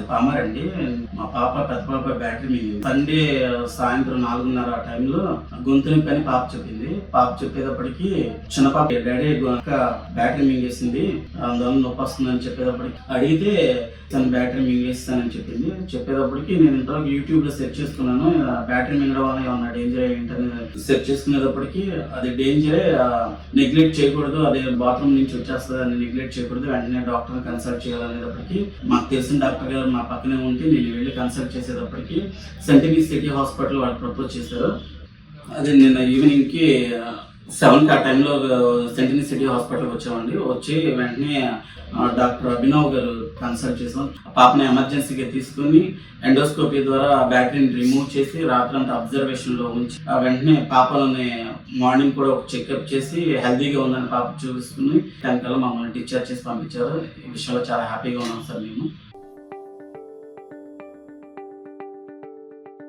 మాది పామారండి. మా పెద్ద పాప బ్యాటరీ మింగింది. సండే సాయంత్రం 4:30 ఆ టైంలో గొంతు నొప్పి అని పాప చెప్పింది. పాప చెప్పేటప్పటికి చిన్న పాప డాడీ బ్యాటరీ మింగేసింది, అందువల్ల నొప్పి వస్తుందని చెప్పేటప్పటికి అడిగితే తను బ్యాటరీ మింగేస్తానని చెప్పింది. చెప్పేటప్పటికి నేను ఇంతవరకు యూట్యూబ్ లో సెర్చ్ చేసుకున్నాను, బ్యాటరీ మింగడం వల్ల ఏమన్నా డేంజర్ ఏంటని సెర్చ్ చేసుకునేటప్పటికి అది డేంజరే, నెగ్లెక్ట్ చేయకూడదు, అదే బాత్రూమ్ నుంచి వచ్చేస్తుంది అని నెగ్లెక్ట్ చేయకూడదు, వెంటనే డాక్టర్ని కన్సల్ట్ చేయాలనేటప్పటికి మాకు తెలిసిన డాక్టర్ గారు మా పక్కనే ఉంటే నేను వెళ్ళి కన్సల్ట్ చేసేటప్పటికి సెంటినీ సిటీ హాస్పిటల్ వాళ్ళు ప్రపోజ్ చేశారు. అదే నిన్న ఈవినింగ్కి 7కి ఆ టైంలో సెంటినీ సిటీ హాస్పిటల్కి వచ్చామండి. వచ్చి వెంటనే డాక్టర్ అభినవ్ గారు కన్సల్ట్ చేసాం. పాపని ఎమర్జెన్సీగా తీసుకుని ఎండోస్కోపీ ద్వారా ఆ బ్యాటరీని రిమూవ్ చేసి రాత్రంతా అబ్జర్వేషన్లో ఉంచి వెంటనే పాపలని మార్నింగ్ కూడా ఒక చెకప్ చేసి హెల్తీగా ఉందని పాప చూపిస్తుంది. దానికల్లా మమ్మల్ని డిశ్చార్జ్ చేసి పంపించారు. ఈ విషయంలో చాలా హ్యాపీగా ఉన్నాం సార్ మేము.